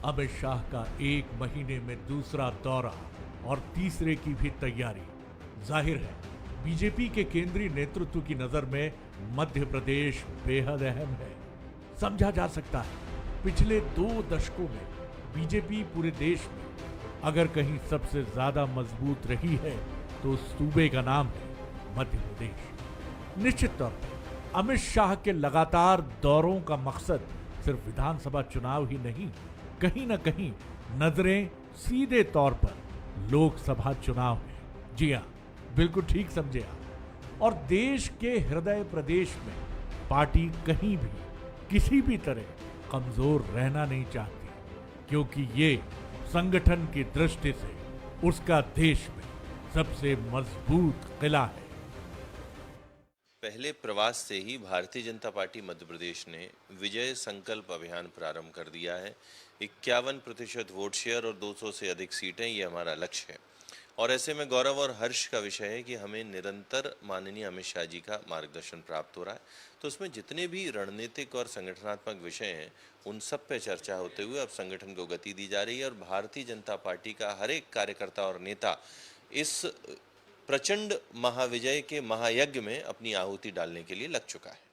अमित शाह का एक महीने में दूसरा दौरा और तीसरे की भी तैयारी। जाहिर है बीजेपी के केंद्रीय नेतृत्व की नजर में मध्य प्रदेश बेहद अहम है। समझा जा सकता है पिछले 2 दशकों में बीजेपी पूरे देश में अगर कहीं सबसे ज्यादा मजबूत रही है तो उस सूबे का नाम है मध्य प्रदेश। निश्चित तौर पर अमित शाह के लगातार दौरों का मकसद सिर्फ विधानसभा चुनाव ही नहीं, कहीं ना कहीं नजरें सीधे तौर पर लोकसभा चुनाव है। जी हां, बिल्कुल ठीक समझे आप। और देश के हृदय प्रदेश में पार्टी कहीं भी किसी भी तरह कमजोर रहना नहीं चाहती, क्योंकि ये संगठन की दृष्टि से उसका देश में सबसे मजबूत किला है। पहले प्रवास से ही भारतीय जनता पार्टी मध्य प्रदेश ने विजय संकल्प अभियान प्रारंभ कर दिया है। 51% वोट शेयर और 200 से अधिक सीटें, ये हमारा लक्ष्य है। और ऐसे में गौरव और हर्ष का विषय है कि हमें निरंतर माननीय अमित शाह जी का मार्गदर्शन प्राप्त हो रहा है। तो उसमें जितने भी रणनीतिक और संगठनात्मक विषय हैं, उन सब पे चर्चा होते हुए अब संगठन को गति दी जा रही है और भारतीय जनता पार्टी का हर एक कार्यकर्ता और नेता इस प्रचंड महाविजय के महायज्ञ में अपनी आहुति डालने के लिए लग चुका है।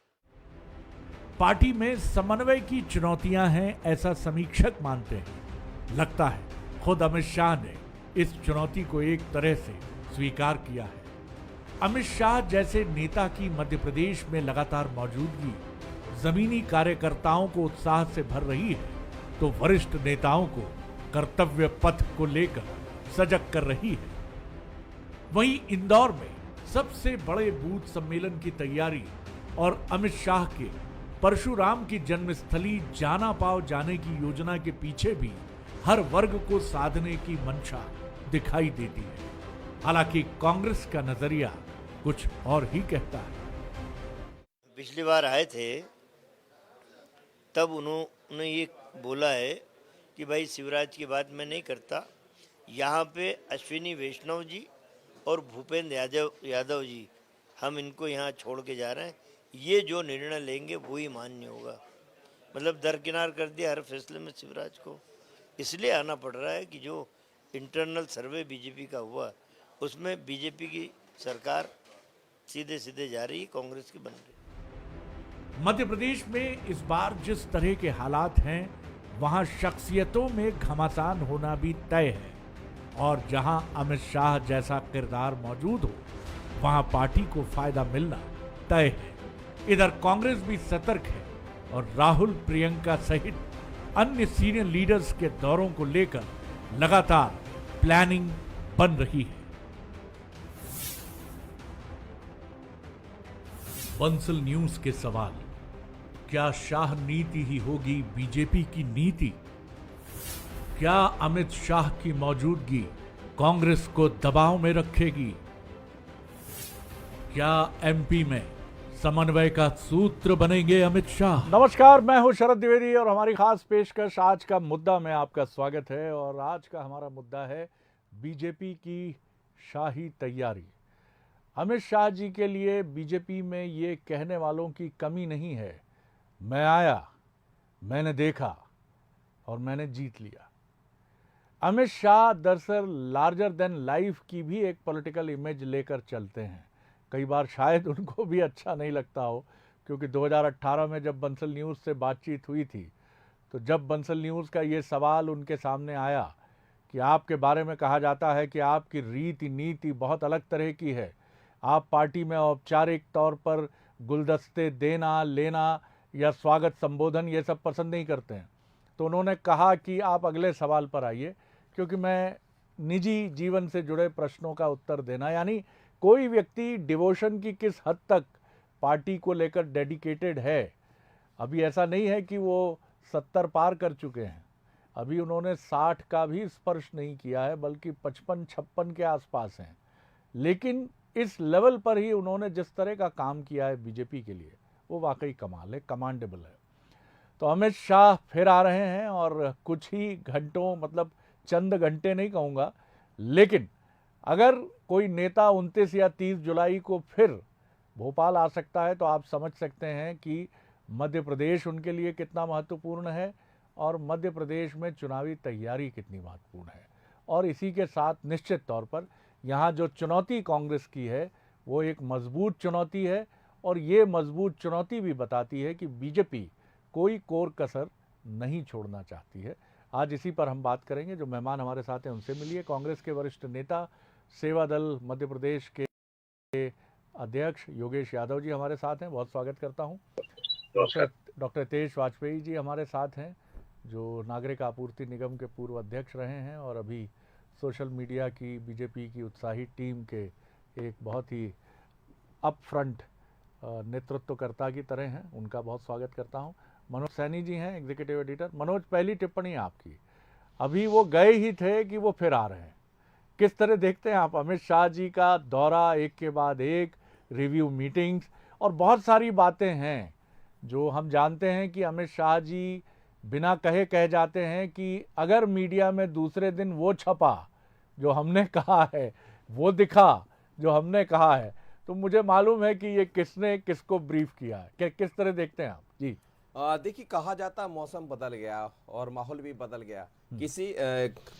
पार्टी में समन्वय की चुनौतियां हैं, ऐसा समीक्षक मानते हैं। लगता है खुद अमित शाह ने इस चुनौती को एक तरह से स्वीकार किया है। अमित शाह जैसे नेता की मध्य प्रदेश में लगातार मौजूदगी जमीनी कार्यकर्ताओं को उत्साह से भर रही है, तो वरिष्ठ नेताओं को कर्तव्य पथ को लेकर सजग कर रही है। वहीं इंदौर में सबसे बड़े बूथ सम्मेलन की तैयारी और अमित शाह के परशुराम की जन्मस्थली जाना पाव जाने की योजना के पीछे भी हर वर्ग को साधने की मंशा दिखाई देती है। हालांकि कांग्रेस का नजरिया कुछ और ही कहता है। पिछली बार आए थे तब उन्होंने ये बोला है कि भाई शिवराज की बात मैं नहीं करता, यहाँ पे अश्विनी वैष्णव जी और भूपेंद्र यादव जी, हम इनको यहाँ छोड़ के जा रहे हैं, ये जो निर्णय लेंगे वही मान्य होगा। मतलब दरकिनार कर दिया हर फैसले में शिवराज को। इसलिए आना पड़ रहा है कि जो इंटरनल सर्वे बीजेपी का हुआ उसमें बीजेपी की सरकार सीधे सीधे जा रही है, कांग्रेस की बन रही। मध्य प्रदेश में इस बार जिस तरह के हालात हैं, वहां शख्सियतों में घमासान होना भी तय है। और जहां अमित शाह जैसा किरदार मौजूद हो, वहां पार्टी को फायदा मिलना तय है। इधर कांग्रेस भी सतर्क है और राहुल, प्रियंका सहित अन्य सीनियर लीडर्स के दौरों को लेकर लगातार प्लानिंग बन रही है। बंसल न्यूज के सवाल, क्या शाह नीति ही होगी बीजेपी की नीति? क्या अमित शाह की मौजूदगी कांग्रेस को दबाव में रखेगी? क्या एमपी में समन्वय का सूत्र बनेंगे अमित शाह? नमस्कार, मैं हूं शरद द्विवेदी और हमारी खास पेशकश आज का मुद्दा में आपका स्वागत है। और आज का हमारा मुद्दा है बीजेपी की शाही तैयारी। अमित शाह जी के लिए बीजेपी में ये कहने वालों की कमी नहीं है, मैं आया, मैंने देखा और मैंने जीत लिया। अमित शाह दरअसल लार्जर देन लाइफ की भी एक पॉलिटिकल इमेज लेकर चलते हैं। कई बार शायद उनको भी अच्छा नहीं लगता हो, क्योंकि 2018 में जब बंसल न्यूज़ से बातचीत हुई थी, तो जब बंसल न्यूज़ का ये सवाल उनके सामने आया कि आपके बारे में कहा जाता है कि आपकी रीति नीति बहुत अलग तरह की है, आप पार्टी में औपचारिक तौर पर गुलदस्ते देना लेना या स्वागत संबोधन ये सब पसंद नहीं करते हैं, तो उन्होंने कहा कि आप अगले सवाल पर आइए, क्योंकि मैं निजी जीवन से जुड़े प्रश्नों का उत्तर देना, यानी कोई व्यक्ति डिवोशन की किस हद तक पार्टी को लेकर डेडिकेटेड है। अभी ऐसा नहीं है कि वो 70 पार कर चुके हैं, अभी उन्होंने 60 का भी स्पर्श नहीं किया है, बल्कि 55-56 के आसपास हैं। लेकिन इस लेवल पर ही उन्होंने जिस तरह का काम किया है बीजेपी के लिए, वो वाकई कमाल है, कमांडेबल है। तो अमित शाह फिर आ रहे हैं और कुछ ही घंटों, मतलब चंद घंटे नहीं कहूँगा, लेकिन अगर कोई नेता 29 या 30 जुलाई को फिर भोपाल आ सकता है, तो आप समझ सकते हैं कि मध्य प्रदेश उनके लिए कितना महत्वपूर्ण है और मध्य प्रदेश में चुनावी तैयारी कितनी महत्वपूर्ण है। और इसी के साथ निश्चित तौर पर यहाँ जो चुनौती कांग्रेस की है वो एक मजबूत चुनौती है, और ये मजबूत चुनौती भी बताती है कि बीजेपी कोई कोर कसर नहीं छोड़ना चाहती है। आज इसी पर हम बात करेंगे। जो मेहमान हमारे साथ हैं उनसे मिलिए। कांग्रेस के वरिष्ठ नेता, सेवा दल मध्य प्रदेश के अध्यक्ष योगेश यादव जी हमारे साथ हैं, बहुत स्वागत करता हूं। डॉक्टर तेज वाजपेयी जी हमारे साथ हैं, जो नागरिक आपूर्ति निगम के पूर्व अध्यक्ष रहे हैं और अभी सोशल मीडिया की बीजेपी की उत्साही टीम के एक बहुत ही अप फ्रंट नेतृत्वकर्ता की तरह हैं, उनका बहुत स्वागत करता हूं। मनोज सैनी जी हैं, एग्जीक्यूटिव एडिटर। मनोज, पहली टिप्पणी आपकी। अभी वो गए ही थे कि वो फिर आ रहे हैं, किस तरह देखते हैं आप अमित शाह जी का दौरा, एक के बाद एक रिव्यू मीटिंग्स, और बहुत सारी बातें हैं जो हम जानते हैं कि अमित शाह जी बिना कहे कह जाते हैं कि अगर मीडिया में दूसरे दिन वो छपा जो हमने कहा है, वो दिखा जो हमने कहा है, तो मुझे मालूम है कि ये किसने किसको ब्रीफ किया है। किस तरह देखते हैं आप जी? देखिए, कहा जाता है मौसम बदल गया और माहौल भी बदल गया। किसी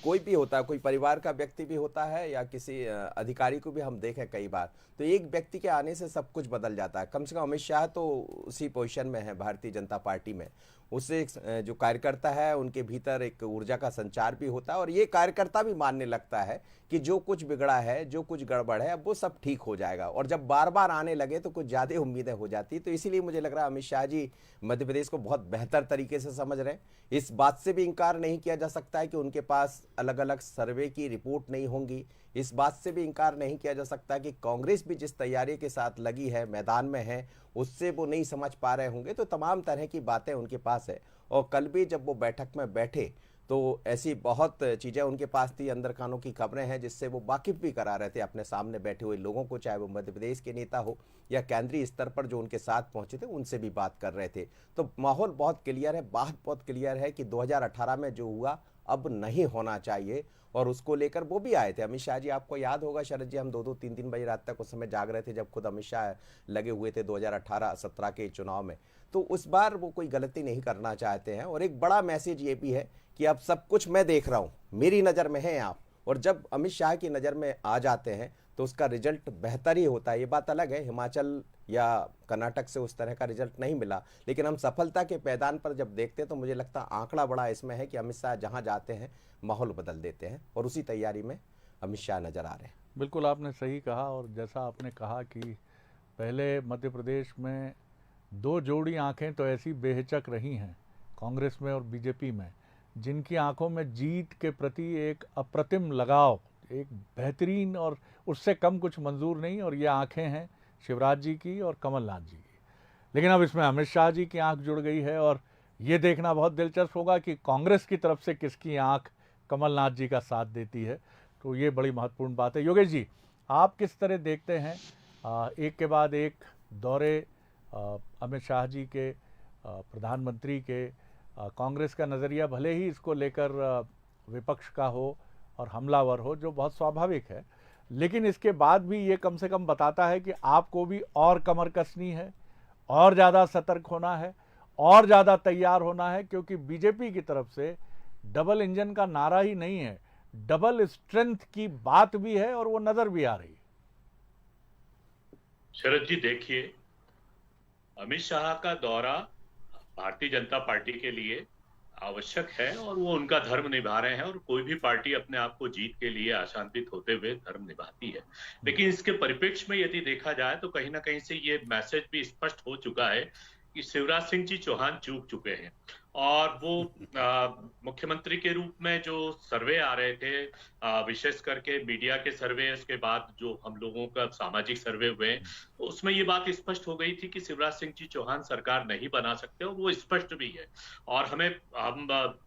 कोई भी होता है, कोई परिवार का व्यक्ति भी होता है या किसी अधिकारी को भी हम देखें कई बार, तो एक व्यक्ति के आने से सब कुछ बदल जाता है। कम से कम अमित शाह तो उसी पोजीशन में है भारतीय जनता पार्टी में। उससे जो कार्यकर्ता है उनके भीतर एक ऊर्जा का संचार भी होता है, और ये कार्यकर्ता भी मानने लगता है कि जो कुछ बिगड़ा है, जो कुछ गड़बड़ है, अब वो सब ठीक हो जाएगा। और जब बार बार आने लगे तो कुछ ज़्यादा उम्मीदें हो जाती। तो इसीलिए मुझे लग रहा है अमित शाह जी मध्य प्रदेश को बहुत बेहतर तरीके से समझ रहे हैं। इस बात से भी इनकार नहीं किया जा सकता है कि उनके पास अलग अलग सर्वे की रिपोर्ट नहीं होंगी। इस बात से भी इनकार नहीं किया जा सकता कि कांग्रेस भी जिस तैयारी के साथ लगी है, मैदान में है, उससे वो नहीं समझ पा रहे होंगे। तो तमाम तरह की बातें उनके पास है। और कल भी जब वो बैठक में बैठे तो ऐसी बहुत चीज़ें उनके पास थी, अंदर कानों की खबरें हैं, जिससे वो वाकिफ भी करा रहे थे अपने सामने बैठे हुए लोगों को, चाहे वो मध्य प्रदेश के नेता हो या केंद्रीय स्तर पर जो उनके साथ पहुंचे थे उनसे भी बात कर रहे थे। तो माहौल बहुत क्लियर है, बात बहुत क्लियर है कि 2018 में जो हुआ अब नहीं होना चाहिए, और उसको लेकर वो भी आए थे अमित शाह जी। आपको याद होगा शरद जी, हम 2-3 बजे रात तक उस समय जाग रहे थे जब खुद अमित शाह लगे हुए थे 2018-17 के चुनाव में। तो उस बार वो कोई गलती नहीं करना चाहते हैं। और एक बड़ा मैसेज ये भी है कि अब सब कुछ मैं देख रहा हूँ, मेरी नज़र में है आप, और जब अमित शाह की नज़र में आ जाते हैं तो उसका रिजल्ट बेहतर ही होता है। ये बात अलग है, हिमाचल या कर्नाटक से उस तरह का रिजल्ट नहीं मिला, लेकिन हम सफलता के पैदान पर जब देखते हैं तो मुझे लगता है आंकड़ा बड़ा इसमें है कि अमित शाह जहां जाते हैं माहौल बदल देते हैं, और उसी तैयारी में अमित शाह नज़र आ रहे हैं। बिल्कुल आपने सही कहा। और जैसा आपने कहा कि पहले मध्य प्रदेश में दो जोड़ी आंखें तो ऐसी बेहिचक रही हैं कांग्रेस में और बीजेपी में, जिनकी आंखों में जीत के प्रति एक अप्रतिम लगाव, एक बेहतरीन, और उससे कम कुछ मंजूर नहीं। और ये आंखें हैं शिवराज जी की और कमलनाथ जी की। लेकिन अब इसमें अमित शाह जी की आंख जुड़ गई है, और ये देखना बहुत दिलचस्प होगा कि कांग्रेस की तरफ से किसकी आंख कमलनाथ जी का साथ देती है। तो ये बड़ी महत्वपूर्ण बात है। योगेश जी, आप किस तरह देखते हैं एक के बाद एक दौरे अमित शाह जी के, प्रधानमंत्री के, कांग्रेस का नज़रिया भले ही इसको लेकर विपक्ष का हो और हमलावर हो, जो बहुत स्वाभाविक है, लेकिन इसके बाद भी ये कम से कम बताता है कि आपको भी और कमर कसनी है, और ज़्यादा सतर्क होना है, और ज़्यादा तैयार होना है, क्योंकि बीजेपी की तरफ से डबल इंजन का नारा ही नहीं है, डबल स्ट्रेंथ की बात भी है, और वो नज़र भी आ रही है। शरद जी, देखिए, अमित शाह का दौरा भारतीय जनता पार्टी के लिए आवश्यक है और वो उनका धर्म निभा रहे हैं, और कोई भी पार्टी अपने आप को जीत के लिए आशान्वित होते हुए धर्म निभाती है। लेकिन इसके परिप्रेक्ष्य में यदि देखा जाए तो कहीं ना कहीं से ये मैसेज भी स्पष्ट हो चुका है कि शिवराज सिंह जी चौहान चूक चुके हैं, और वो मुख्यमंत्री के रूप में जो सर्वे आ रहे थे, विशेष करके मीडिया के सर्वे, उसके बाद जो हम लोगों का सामाजिक सर्वे हुए, उसमें ये बात स्पष्ट हो गई थी कि शिवराज सिंह जी चौहान सरकार नहीं बना सकते, और वो स्पष्ट भी है। और हम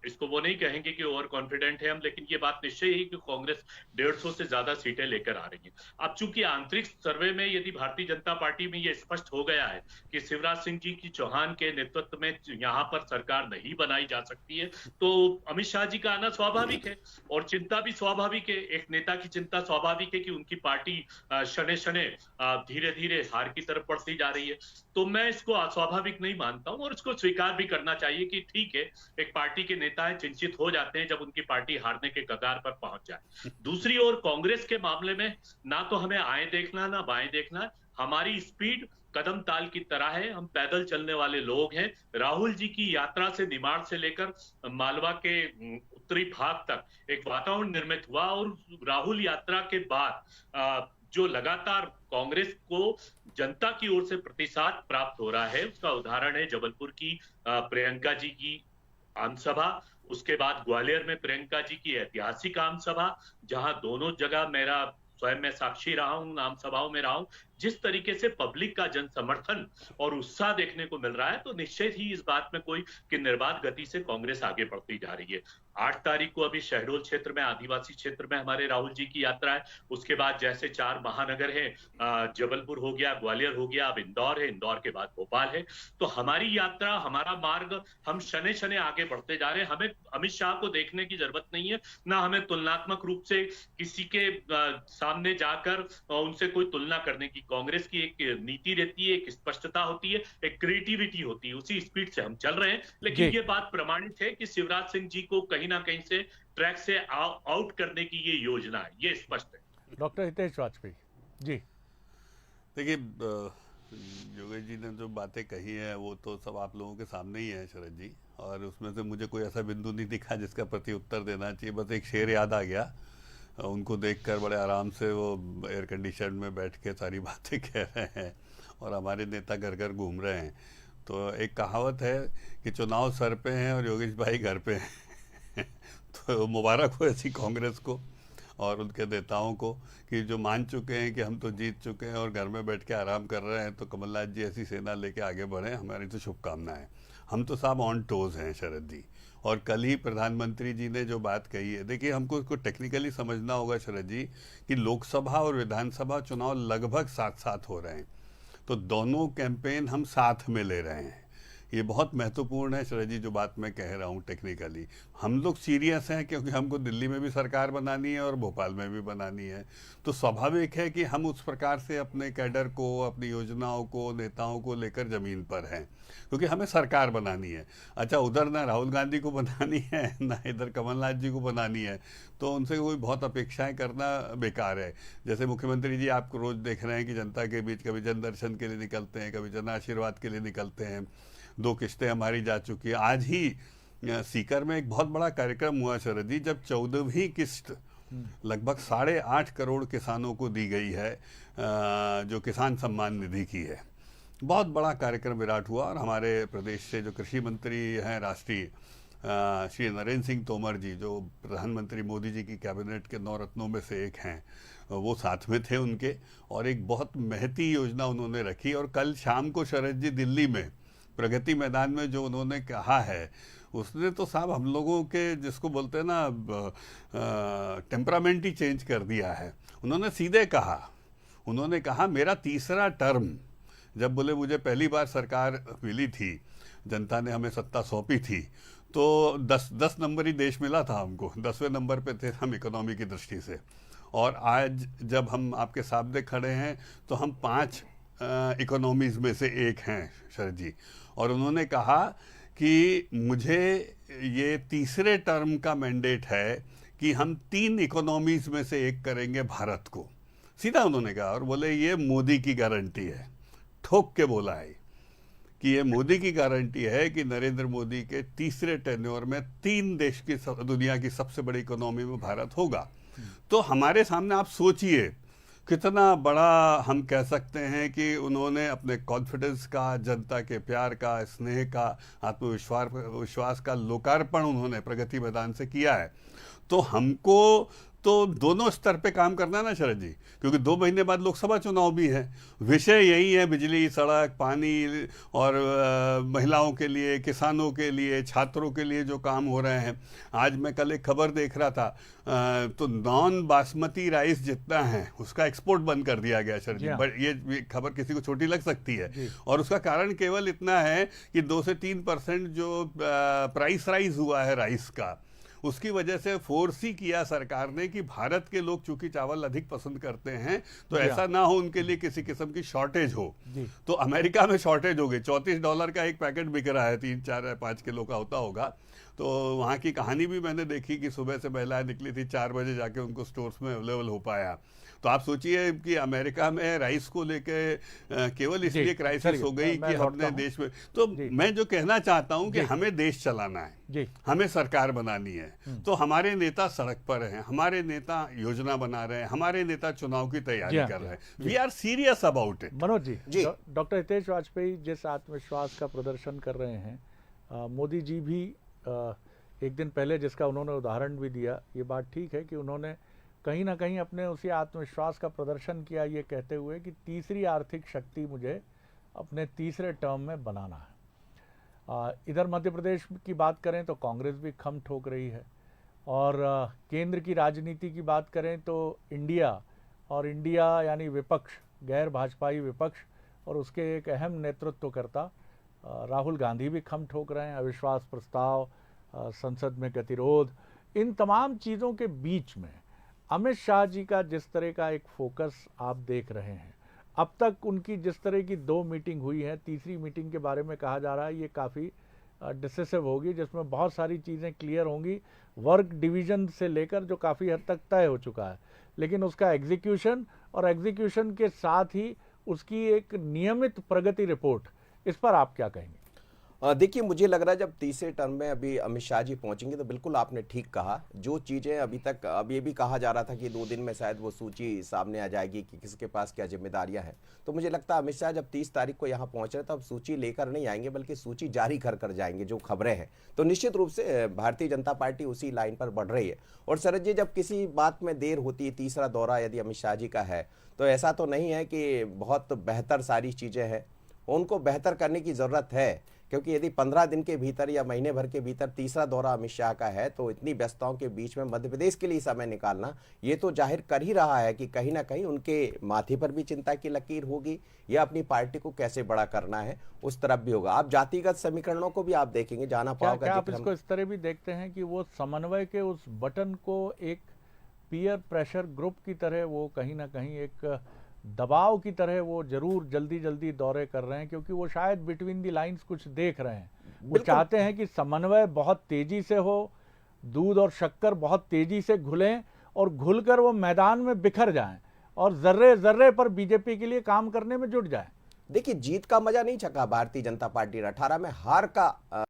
इसको वो नहीं कहेंगे कि ओवर कॉन्फिडेंट है हम, लेकिन ये बात निश्चय ही कि कांग्रेस 150 से ज्यादा सीटें लेकर आ रही है। अब चूंकि आंतरिक सर्वे में यदि भारतीय जनता पार्टी में ये स्पष्ट हो गया है कि शिवराज सिंह जी की चौहान के नेतृत्व में यहाँ पर सरकार नहीं बनाई जा सकती है, तो अमित शाह जी का आना स्वाभाविक है, और चिंता भी स्वाभाविक है। एक नेता की चिंता स्वाभाविक है कि उनकी पार्टी शने शने धीरे धीरे हार की तरफ बढ़ती जा रही है। तो मैं इसको अस्वाभाविक नहीं मानता हूं, और इसको स्वीकार भी करना चाहिए कि ठीक है, एक पार्टी के नेता चिंतित हो जाते हैं जब उनकी पार्टी हारने के कगार पर पहुंच जाए। दूसरी ओर कांग्रेस के मामले में ना तो हमें आए देखना ना बाएं देखना, हमारी स्पीड कदम ताल की तरह है, हम पैदल चलने वाले लोग हैं। राहुल जी की यात्रा से निमाड़ से लेकर मालवा के उत्तरी भाग तक एक वातावरण निर्मित हुआ और राहुल यात्रा के बाद जो लगातार कांग्रेस को जनता की ओर से प्रतिसाद प्राप्त हो रहा है, उसका उदाहरण है जबलपुर की प्रियंका जी की आम सभा, उसके बाद ग्वालियर में प्रियंका जी की ऐतिहासिक आम सभा, जहां दोनों जगह मेरा स्वयं मैं साक्षी रहा हूं, आम सभाओं में रहा हूं। जिस तरीके से पब्लिक का जन समर्थन और उत्साह देखने को मिल रहा है, तो निश्चित ही इस बात में कोई कि निर्बाध गति से कांग्रेस आगे बढ़ती जा रही है। 8 तारीख को अभी शहडोल क्षेत्र में, आदिवासी क्षेत्र में हमारे राहुल जी की यात्रा है। उसके बाद जैसे 4 महानगर है, जबलपुर हो गया, ग्वालियर हो गया, अब इंदौर है, इंदौर के बाद भोपाल है। तो हमारी यात्रा, हमारा मार्ग, हम शने शने आगे बढ़ते जा रहे हैं। हमें अमित शाह को देखने की जरूरत नहीं है, ना हमें तुलनात्मक रूप से किसी के सामने जाकर उनसे कोई तुलना करने की। कांग्रेस की एक नीति रहती है, एक स्पष्टता होती है, एक क्रिएटिविटी होती है, उसी स्पीड से हम चल रहे हैं। लेकिन ये बात प्रमाणित है कि शिवराज सिंह जी को कहीं ना कहीं से ट्रैक से आउट करने की ये योजना है, ये स्पष्ट है। डॉक्टर हितेश वाजपेयी जी। देखिए, योगेश जी ने जो बातें कही हैं वो तो सब आप लोगों के सामने ही है शरद जी, और उसमें से मुझे कोई ऐसा बिंदु नहीं दिखा जिसका प्रति उत्तर देना चाहिए। बस एक शेर याद आ गया, उनको देखकर बड़े आराम से वो एयर कंडीशन में बैठ के सारी बातें कह रहे हैं और हमारे नेता घर घर घूम रहे हैं। तो एक कहावत है कि चुनाव सर पे हैं और योगेश भाई घर पे हैं तो मुबारक हो ऐसी कांग्रेस को और उनके नेताओं को कि जो मान चुके हैं कि हम तो जीत चुके हैं और घर में बैठ के आराम कर रहे हैं। तो कमलनाथ जी ऐसी सेना लेके आगे बढ़ें, हमारी तो शुभकामनाएं। हम तो साहब ऑन टोज हैं शरद जी। और कल ही प्रधानमंत्री जी ने जो बात कही है, देखिए हमको इसको टेक्निकली समझना होगा शरद जी कि लोकसभा और विधानसभा चुनाव लगभग साथ साथ हो रहे हैं, तो दोनों कैंपेन हम साथ में ले रहे हैं। ये बहुत महत्वपूर्ण है शरद जी जो बात मैं कह रहा हूँ। टेक्निकली हम लोग सीरियस हैं क्योंकि हमको दिल्ली में भी सरकार बनानी है और भोपाल में भी बनानी है। तो स्वाभाविक है कि हम उस प्रकार से अपने कैडर को, अपनी योजनाओं को, नेताओं को लेकर ज़मीन पर हैं क्योंकि हमें सरकार बनानी है। अच्छा, उधर ना राहुल गांधी को बनानी है ना इधर कमलनाथ जी को बनानी है, तो उनसे कोई बहुत अपेक्षाएं करना बेकार है। जैसे मुख्यमंत्री जी आपको रोज़ देख रहे हैं कि जनता के बीच कभी जन दर्शन के लिए निकलते हैं, कभी जन आशीर्वाद के लिए निकलते हैं। 2 किस्तें हमारी जा चुकी है। आज ही सीकर में एक बहुत बड़ा कार्यक्रम हुआ शरद जी, जब 14वीं किस्त लगभग 8.5 करोड़ किसानों को दी गई है, जो किसान सम्मान निधि की है। बहुत बड़ा कार्यक्रम विराट हुआ और हमारे प्रदेश से जो कृषि मंत्री हैं राष्ट्रीय, श्री नरेंद्र सिंह तोमर जी, जो प्रधानमंत्री मोदी जी की कैबिनेट के 9 रत्नों में से एक हैं, वो साथ में थे उनके, और एक बहुत महती योजना उन्होंने रखी। और कल शाम को शरद जी दिल्ली में प्रगति मैदान में जो उन्होंने कहा है, उसने तो साहब हम लोगों के, जिसको बोलते हैं ना, टेम्परामेंट ही चेंज कर दिया है। उन्होंने सीधे कहा, उन्होंने कहा मेरा तीसरा टर्म, जब बोले मुझे पहली बार सरकार मिली थी, जनता ने हमें सत्ता सौंपी थी, तो 10 नंबर ही देश मिला था हमको, 10वें नंबर पे थे हम इकोनॉमी की दृष्टि से। और आज जब हम आपके सामने खड़े हैं तो हम 5 इकोनॉमीज में से एक हैं शरद जी। और उन्होंने कहा कि मुझे ये तीसरे टर्म का मैंडेट है कि हम 3 इकोनॉमीज में से एक करेंगे भारत को। सीधा उन्होंने कहा, और बोले ये मोदी की गारंटी है, ठोक के बोला है कि ये मोदी की गारंटी है कि नरेंद्र मोदी के तीसरे टेन्योर में 3 देश की, दुनिया की सबसे बड़ी इकोनॉमी में भारत होगा। तो हमारे सामने आप सोचिए कितना बड़ा हम कह सकते हैं कि उन्होंने अपने कॉन्फिडेंस का, जनता के प्यार का, स्नेह का, आत्मविश्वास का लोकार्पण उन्होंने प्रगति मैदान से किया है। तो हमको तो दोनों स्तर पे काम करना है ना शरद जी, क्योंकि 2 महीने बाद लोकसभा चुनाव भी है। विषय यही है, बिजली, सड़क, पानी और महिलाओं के लिए, किसानों के लिए, छात्रों के लिए जो काम हो रहे हैं। आज मैं कल एक खबर देख रहा था, तो नॉन बासमती राइस जितना है उसका एक्सपोर्ट बंद कर दिया गया शरद जी। बट ये खबर किसी को छोटी लग सकती है, और उसका कारण केवल इतना है कि 2 से 3% जो प्राइस राइज हुआ है राइस का, उसकी वजह से फोर्स ही किया सरकार ने कि भारत के लोग चूंकि चावल अधिक पसंद करते हैं तो ऐसा ना हो उनके लिए किसी किस्म की शॉर्टेज हो। तो अमेरिका में शॉर्टेज हो गई, $34 का एक पैकेट बिक रहा है, 3-4-5 किलो का होता होगा। तो वहाँ की कहानी भी मैंने देखी कि सुबह से महिलाएं निकली थी, 4 बजे जाके उनको स्टोर्स में अवेलेबल हो पाया। तो आप सोचिए कि अमेरिका में राइस को लेके केवल इसलिए क्राइसिस हो गई कि हमने देश में, तो मैं जो कहना चाहता हूं कि हमें देश चलाना है, हमें सरकार बनानी है, तो हमारे नेता सड़क पर हैं, हमारे नेता योजना बना रहे हैं, हमारे नेता चुनाव की तैयारी कर रहे हैं। We are serious about it. Manoj ji, doctor Hitesh Vajpayee जिस आत्मविश्वास का प्रदर्शन कर रहे हैं, मोदी जी भी एक दिन पहले जिसका उन्होंने उदाहरण भी दिया, ये बात ठीक है कि उन्होंने कहीं ना कहीं अपने उसी आत्मविश्वास का प्रदर्शन किया, ये कहते हुए कि तीसरी आर्थिक शक्ति मुझे अपने तीसरे टर्म में बनाना है। इधर मध्य प्रदेश की बात करें तो कांग्रेस भी खम ठोक रही है, और केंद्र की राजनीति की बात करें तो इंडिया यानी विपक्ष, गैर भाजपाई विपक्ष और उसके एक अहम नेतृत्वकर्ता राहुल गांधी भी खम ठोक रहे हैं। अविश्वास प्रस्ताव, संसद में गतिरोध, इन तमाम चीज़ों के बीच में अमित शाह जी का जिस तरह का एक फोकस आप देख रहे हैं, अब तक उनकी जिस तरह की 2 मीटिंग हुई है, तीसरी मीटिंग के बारे में कहा जा रहा है ये काफ़ी डिसिसिव होगी, जिसमें बहुत सारी चीज़ें क्लियर होंगी, वर्क डिवीज़न से लेकर जो काफ़ी हद तक तय हो चुका है, लेकिन उसका एग्जीक्यूशन और एग्जीक्यूशन के साथ ही उसकी एक नियमित प्रगति रिपोर्ट, इस पर आप क्या कहेंगे? देखिए, मुझे लग रहा है जब तीसरे टर्म में अभी अमित शाह जी पहुंचेंगे तो बिल्कुल आपने ठीक कहा। जो चीज़ें अभी तक, अब ये भी कहा जा रहा था कि 2 दिन में शायद वो सूची सामने आ जाएगी कि किसके पास क्या जिम्मेदारियां हैं, तो मुझे लगता है अमित शाह जब 30 तारीख को यहाँ पहुंच रहे तो अब सूची लेकर नहीं आएंगे बल्कि सूची जारी कर जाएंगे, जो खबरें हैं। तो निश्चित रूप से भारतीय जनता पार्टी उसी लाइन पर बढ़ रही है। और शरद जी, जब किसी बात में देर होती है, तीसरा दौरा यदि अमित शाह जी का है, तो ऐसा तो नहीं है कि बहुत बेहतर सारी चीज़ें हैं, उनको बेहतर करने की ज़रूरत है, क्योंकि यदि 15 दिन के भीतर या महीने भर के भीतर तीसरा दौरा अमित शाह का है तो इतनी व्यस्तताओं के बीच में मध्य प्रदेश के लिए समय निकालना ये तो जाहिर कर ही रहा है कि कहीं ना कहीं उनके माथे पर भी चिंता की लकीर होगी, या अपनी पार्टी को कैसे बड़ा करना है उस तरफ भी होगा। आप जातिगत समीकरणों को भी आप देखेंगे, जाना पाओगे। क्या आप इसको इस तरह भी देखते हैं कि वो समन्वय के उस बटन को एक पीयर प्रेशर ग्रुप की तरह, वो कहीं ना कहीं एक दबाव की तरह वो जरूर जल्दी दौरे कर रहे हैं, क्योंकि वो शायद बिटवीन दी लाइंस कुछ देख रहे हैं। वो चाहते हैं कि समन्वय बहुत तेजी से हो, दूध और शक्कर बहुत तेजी से घुलें और घुलकर वो मैदान में बिखर जाएं और जर्रे जर्रे पर बीजेपी के लिए काम करने में जुट जाएं। देखिए, जीत का मजा नहीं चखा भारतीय जनता पार्टी ने, 18 में हार का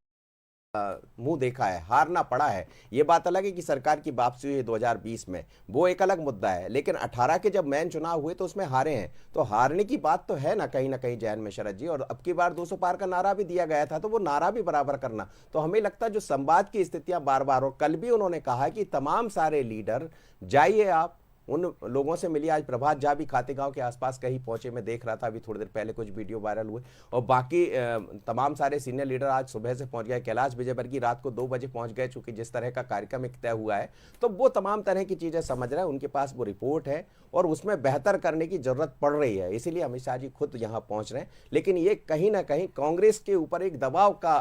मुंह देखा है, हारना पड़ा है। ये बात अलग है कि सरकार की वापसी हुई 2020 में, वो एक अलग मुद्दा है, लेकिन 18 के जब मेन चुनाव हुए तो उसमें हारे हैं, तो हारने की बात तो है ना कहीं जैन में शरद जी। और अब की बार 200 पार का नारा भी दिया गया था, तो वो नारा भी बराबर करना। तो हमें लगता है जो संवाद की स्थितियां बार बार, और कल भी उन्होंने कहा कि तमाम सारे लीडर जाइए, आप उन लोगों से मिलिए। आज प्रभात झा भी खातेगांव के आसपास कहीं पहुंचे, मैं देख रहा था अभी थोड़ी देर पहले, कुछ वीडियो वायरल हुए, और बाकी तमाम सारे सीनियर लीडर आज सुबह से पहुंच गए। कैलाश विजयवर्गीय रात को 2 बजे पहुंच गए, चूंकि जिस तरह का कार्यक्रम एक तय हुआ है, तो वो तमाम तरह की चीजें समझ रहे हैं, उनके पास वो रिपोर्ट है और उसमें बेहतर करने की जरूरत पड़ रही है, इसीलिए अमित शाह जी खुद यहाँ पहुंच रहे हैं। लेकिन ये कहीं ना कहीं कांग्रेस के ऊपर एक दबाव का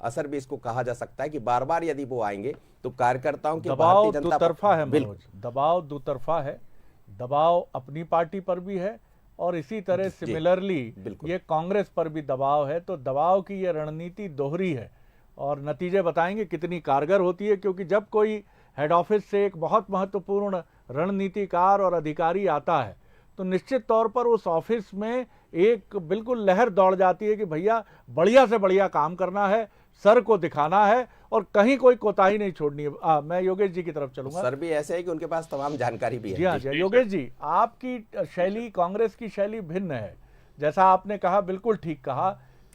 असर भी इसको कहा जा सकता है कि बार बार यदि वो आएंगे तो कार्यकर्ताओं के दबाव दुतरफा है मनोज, दबाव दुतरफा है, दबाव अपनी पार्टी पर भी है और इसी तरह सिमिलरली ये कांग्रेस पर भी दबाव है। तो दबाव की ये रणनीति दोहरी है और नतीजे बताएंगे कितनी कारगर होती है, क्योंकि जब कोई हेड ऑफिस से एक बहुत महत्वपूर्ण रणनीतिकार और अधिकारी आता है तो निश्चित तौर पर उस ऑफिस में एक बिल्कुल लहर दौड़ जाती है कि भैया बढ़िया से बढ़िया काम करना है, सर को दिखाना है और कहीं कोई कोताही नहीं छोड़नी है। मैं योगेश जी की तरफ चलूंगा। सर भी ऐसे है कि उनके पास तमाम जानकारी भी है। जी हाँ जी, योगेश जी, आपकी शैली, कांग्रेस की शैली भिन्न है। जैसा आपने कहा, बिल्कुल ठीक कहा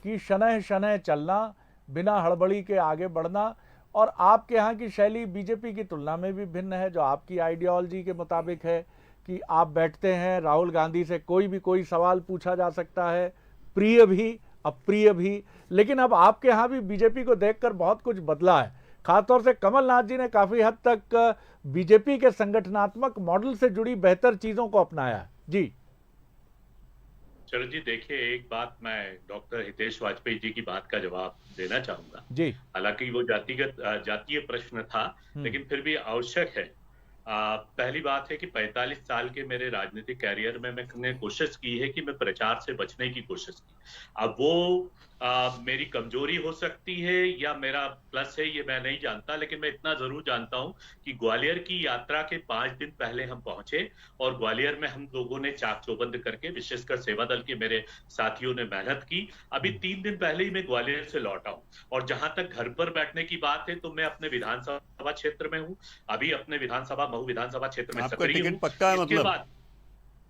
कि शनह शनह चलना, बिना हड़बड़ी के आगे बढ़ना, और आपके यहाँ की शैली बीजेपी की तुलना में भी भिन्न है, जो आपकी आइडियोलॉजी के मुताबिक है कि आप बैठते हैं, राहुल गांधी से कोई सवाल पूछा जा सकता है, प्रिय भी अप्रिय भी। लेकिन अब आपके यहाँ भी बीजेपी को देखकर बहुत कुछ बदला है, खासतौर से कमलनाथ जी ने काफी हद तक बीजेपी के संगठनात्मक मॉडल से जुड़ी बेहतर चीजों को अपनाया है। जी शरद जी देखिए, एक बात मैं डॉक्टर हितेश वाजपेयी जी की बात का जवाब देना चाहूंगा। जी। हालांकि वो जातीय प्रश्न था, लेकिन फिर भी आवश्यक है। पहली बात है कि 45 साल के मेरे राजनीतिक कैरियर में मैंने कोशिश की है कि मैं प्रचार से बचने की कोशिश की। अब वो मेरी कमजोरी हो सकती है या मेरा प्लस है, ये मैं नहीं जानता, लेकिन मैं इतना जरूर जानता हूं कि ग्वालियर की यात्रा के 5 दिन पहले हम पहुंचे और ग्वालियर में हम लोगों ने चाक चौबंद करके, विशेषकर सेवा दल के मेरे साथियों ने मेहनत की। अभी 3 दिन पहले ही मैं ग्वालियर से लौटा हूं। और जहां तक घर पर बैठने की बात है, तो मैं अपने विधानसभा क्षेत्र में हूं, अभी अपने महू विधानसभा क्षेत्र में आपका सक्रिय टिकट हूं। पक्का है इसके मतलब? बाद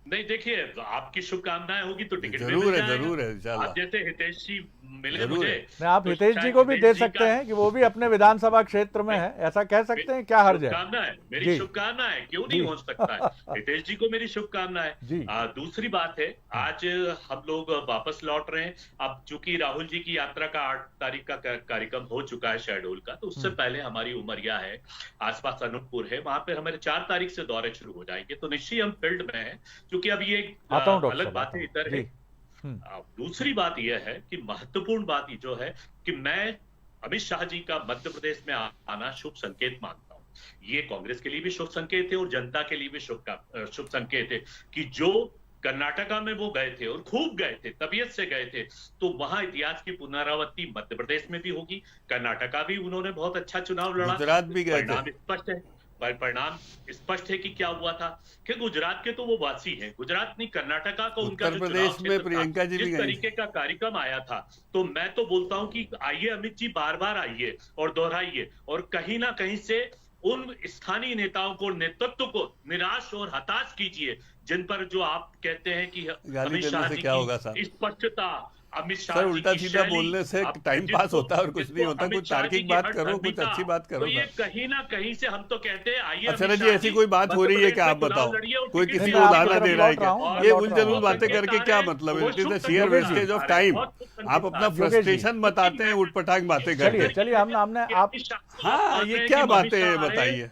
नहीं, देखिए, आपकी शुभकामनाएं होगी तो टिकट भी जरूर मिल है, जाएगा। जरूर है, इंशाल्लाह। आप जैसे हितेश जी मिले जरूर मुझे, है। नहीं, आप तो हितेश जी शायद को भी दे हितेश जी सकते का हैं कि वो भी अपने विधानसभा क्षेत्र में है, ऐसा कह सकते हैं, क्या हर्ज है? शुभकामनाएं, मेरी जी। शुभकामनाएं, क्यों जी। नहीं हो सकता है। हितेश जी को मेरी शुभकामनाएं। जी। दूसरी बात है, आज हम लोग वापस लौट रहे हैं। अब चूंकि राहुल जी की यात्रा का 8 तारीख का कार्यक्रम हो चुका है शहडोल का, तो उससे पहले हमारी उमरिया है, आसपास अनूपपुर है, वहां पर हमारे 4 तारीख से दौरे शुरू हो जाएंगे। तो निश्चय हम फील्ड में हैं, क्योंकि अब ये आता हूं डॉक्टर अलग साहब, बात आता है, हूं। इधर जी। है। दूसरी बात यह है कि महत्वपूर्ण बात जो है कि मैं अमित शाह जी का मध्य प्रदेश में आना शुभ संकेत मानता हूं। ये कांग्रेस के लिए भी शुभ संकेत है और जनता के लिए भी शुभ संकेत है कि जो कर्नाटका में वो गए थे और खूब गए थे, तबीयत से गए थे, तो वहां इतिहास की पुनरावृत्ति मध्य प्रदेश में भी होगी। कर्नाटका भी उन्होंने बहुत अच्छा चुनाव लड़ा, गुजरात भी गए थे। परिणाम स्पष्ट है। परिणाम स्पष्ट है कि क्या हुआ था कि गुजरात के तो वो वासी हैं, गुजरात नहीं, कर्नाटका को उनका उत्तर जो प्रदेश चुनाव में क्षेत्र प्रियंका था, जी भी जिस गई तरीके का कार्यक्रम आया था, तो मैं तो बोलता हूं कि आइए अमित जी, बार बार आइए और दोहराइए, और कहीं ना कहीं से उन स्थानीय नेताओं को, नेतृत्व को निराश और हताश कीजिए, जिन पर जो आप कहते हैं कि गाली अमित देने शाह से जी क्या की होगा साहब? स्पष्टता, अमित शाह सर, जी उल्टा की सीधा शैली, बोलने से आप टाइम जिसको- पास होता है और कुछ जिसको नहीं होता। अमित कुछ शाह जी तार्किक की बात हर करो, कुछ धर्मिता, अच्छी बात करो तो ये ना। कहीं ना कहीं से हम तो कहते हैं आइए अच्छा अमित जी, शाह ऐसी कोई बात हो रही है क्या? आप बताओ, कोई किसी नहीं, को मैं आपकी उलाहना तरफ दे रहा है लौट रहा क्या? हूं, मैं ये लौट रहा उलझुल हूं। बातें करके क्या मतलब है? It is the share wastage of time. आप अपना फ्रस्ट्रेशन बताते हैं, उठपटांग बातें चलिए करके। चलिए, हमने आप हाँ, ये क्या बातें हैं बताइए?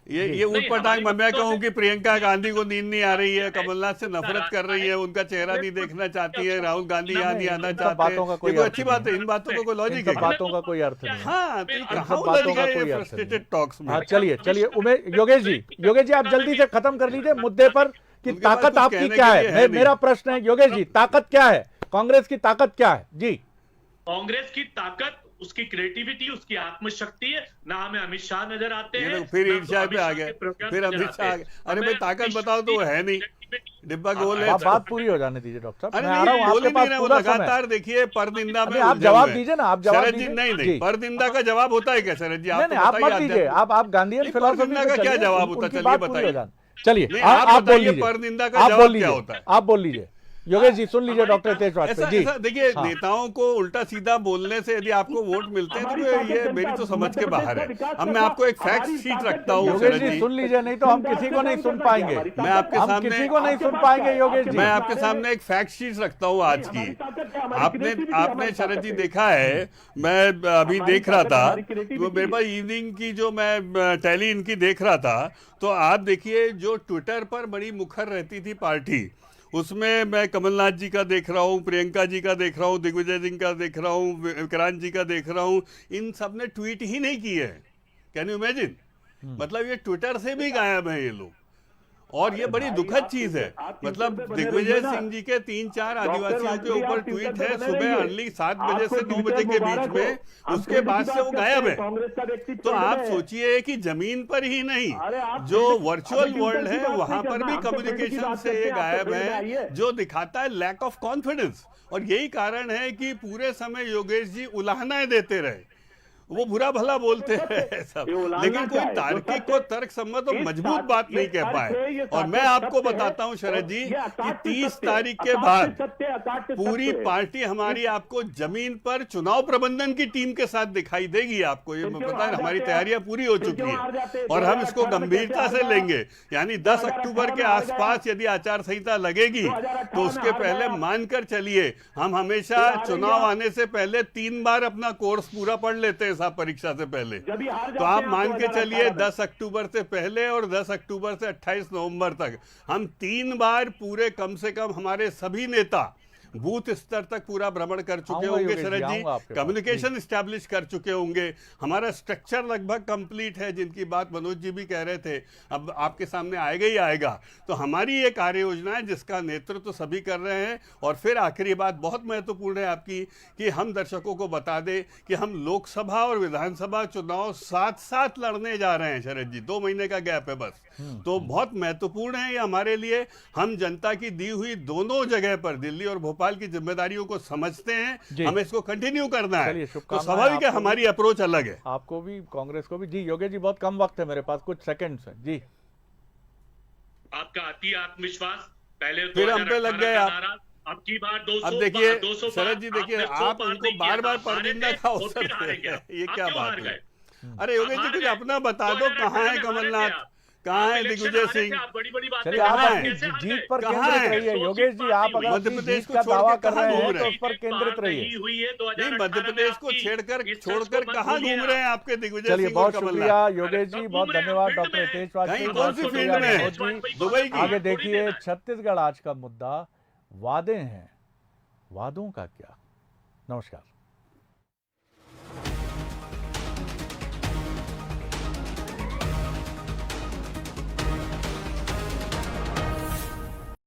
ये उठपटांग। मैं कहूँ कि प्रियंका गांधी को नींद नहीं आ रही है, कमलनाथ से नफरत कर रही है, उनका चेहरा नहीं देखना चाहती है, राहुल गांधी यहाँ नहीं आना इन सब चाहते बातों का हैं, कोई ये कोई अर्थ अच्छी नहीं बात है? इन बातों का कोई इन लॉजिक सब है क्या? बातों का कोई अर्थ नहीं है। हाँ, तो इन कहाँ सब उलझ बातों का गए कोई ये अर्थ नहीं फ्रस्ट्रेटेड है। टॉक्स में? हाँ, चलिए योगेश जी आप जल्दी से खत्म कर लीजिए मुद्दे पर कि उनके पास ताकत कुछ आपकी कहने क्या के है। लिए है नहीं। मेरा प्रश्न है, योगेश जी, ताकत क्या है? कांग्रेस की ताकत क्या है? जी। कांग्रेस की ताकत उसकी क्रिएटिविटी, उसकी आत्मशक्ति है। ना हमें अमित शाह नजर आते ये हैं, लोग फिर ना ईर्ष्या पे आ गए, फिर अमित शाह आ गए। अरे भाई, ताकत बताओ तो वो है नहीं, डिब्बा गोल है। आप बात पूरी हो जाने दीजिए डॉक्टर साहब, अरे मैं आ रहा हूँ नहीं, बोल आपके ही नहीं पास रहे वो पूरा समय। लगातार। देखिए, परनिंदा में नहीं, आप उलझे जवाब हुए हैं। दीजिए ना, आप जवाब शरद जी, दीजिए। नहीं जी। नहीं, परनिंदा का जवाब होता है क्या शरद जी? नहीं तो आप बताइए, मत दीजिए, आप गांधीयन नहीं, फिलोसफी परनिंदा का क्या जवाब होता है? उनकी चलिए बात पूरी हो बताइए। जाने। चलिए नहीं, आप बोल बताइए, लीजिए, परनिंदा का आप जवाब बोल क्या लीजिए, होता है? आप बोल लीजिए। योगेश जी सुन लीजिए डॉक्टर हितेश ऐसा वाजपेयी जी। ऐसा देखिए, हाँ। नेताओं को उल्टा सीधा बोलने से यदि आपको वोट मिलते हैं तो ये मेरी तो समझ के बाहर है। अब मैं आपको एक फैक्ट शीट रखता हूँ योगेश शरद जी जी, सुन लीजिए, नहीं तो हम किसी को नहीं सुन पाएंगे। मैं आपके हम सामने किसी को नहीं सुन पाएंगे योगेश जी। मैं आपके सामने एक फैक्ट शीट रखता हूँ आज की। आपने शरद जी देखा है, मैं अभी देख रहा था, तो मेरे पास इवनिंग की जो मैं टैली इनकी देख रहा था, तो आप देखिए जो ट्विटर पर बड़ी मुखर रहती थी पार्टी, उसमें मैं कमलनाथ जी का देख रहा हूँ, प्रियंका जी का देख रहा हूँ, दिग्विजय सिंह का देख रहा हूँ, विक्रांत जी का देख रहा हूँ, इन सब ने ट्वीट ही नहीं किए हैं। Can you imagine? मतलब ये ट्विटर से भी गायब है ये लोग, और ये बड़ी दुखद चीज है। मतलब दिग्विजय सिंह जी के 3-4 आदिवासियों के ऊपर ट्वीट है सुबह अर्ली 7 बजे से 9 बजे के बीच में, उसके बाद से वो गायब है। तो आप सोचिए कि जमीन पर ही नहीं, जो वर्चुअल वर्ल्ड है वहां पर भी कम्युनिकेशन से ये गायब है, जो दिखाता है लैक ऑफ कॉन्फिडेंस। और यही कारण है कि पूरे समय योगेश जी उलाहनाएं देते रहे, वो बुरा भला बोलते हैं सब, लेकिन कोई तार्किक और तर्क सम्मत और मजबूत बात नहीं कह पाए। और मैं आपको बताता हूं शरद जी कि 30 तारीख के बाद पूरी पार्टी हमारी आपको जमीन पर चुनाव प्रबंधन की टीम के साथ दिखाई देगी। आपको ये पता है, हमारी तैयारियां पूरी हो चुकी हैं और हम इसको गंभीरता से लेंगे। यानी 10 अक्टूबर के आसपास यदि आचार संहिता लगेगी तो उसके पहले मानकर चलिए, हम हमेशा चुनाव आने से पहले 3 बार अपना कोर्स पूरा पढ़ लेते हैं साहब परीक्षा से पहले। तो आप मान के चलिए 10 अक्टूबर से पहले और 10 अक्टूबर से 28 नवंबर तक हम 3 बार पूरे, कम से कम हमारे सभी नेता बूथ स्तर तक पूरा भ्रमण कर चुके आऊंगा होंगे योगेश जी, शरद जी, आऊंगा आपके पास। कम्युनिकेशन स्टैब्लिश कर चुके होंगे, हमारा स्ट्रक्चर लगभग कंप्लीट है, जिनकी बात मनोज जी भी कह रहे थे, अब आपके सामने आएगा ही आएगा। तो हमारी ये कार्य योजना है जिसका नेतृत्व सभी कर रहे हैं। और फिर आखिरी बात बहुत महत्वपूर्ण है आपकी, कि हम दर्शकों को बता दें कि हम लोकसभा और विधानसभा चुनाव साथ साथ लड़ने जा रहे हैं शरद जी, 2 महीने का गैप है बस। तो बहुत महत्वपूर्ण है ये हमारे लिए। हम जनता की दी हुई दोनों जगह पर, दिल्ली और भोपाल की जिम्मेदारियों को समझते हैं, हमें इसको कंटिन्यू करना है। चलिए, तो शुभकामनाएं स्वाभाविक है आपको हमारी भी। अप्रोच अलग है। आपको भी, कांग्रेस को भी। जी योगेश जी, बहुत कम वक्त है मेरे पास, कुछ सेकंड्स हैं जी। आपका अति आत्मविश्वास, पहले फिर हम पे लग 2018 गए का आप। नारा, अब की बार 200 अब देखिए 200 शरद जी, देखिए आपने 100 आप पार उनको नहीं किया बार बार था, हारे परमिंदा थे का और अवसर फिर दे हारे रहे गए। हैं। ये आप क्या क्यों हार बात है? गए? अरे योगेश जी, हार कुछ गए। अपना बता दो, 2018 कहाँ है में हारे कमलनाथ, थे आप। कहाँ आप है इलेक्शन दिग्विजय हारे थे, सिंह? आप बड़ी-बड़ी बातें चलिए, कर आप रहे हैं, अपनी कैसे हार जीत गए? पर कहाँ केंद्रित है? रहिए योगेश जी। आप अगर मध्य अपनी प्रदेश जीत को का छोड़ दावा के कर कहाँ रहे घूम हैं रहे तो हैं? उस पर केंद्रित रहिए। नहीं हुई है नहीं, 2018 मध्य में प्रदेश को आपकी। छेड़कर इस छोड़कर चर्चा को कहाँ भूलिए घूम रहे हैं आप। आपके दिग्विजय चलिए, सिंह और बहुत कमलनाथ? शुक्रिया योगेश जी, अरे बहुत घूम रहे हैं, धन्यवाद फील्ड डॉक्टर में। हितेश कहीं वाजपेयी, कौन बहुत सी शुक्रिया फील्ड में? मनोज जी। दुबई की? आगे देखिए, छत्तीसगढ़ आज का मुद्दा वादे हैं, वादों का क्या। नमस्कार।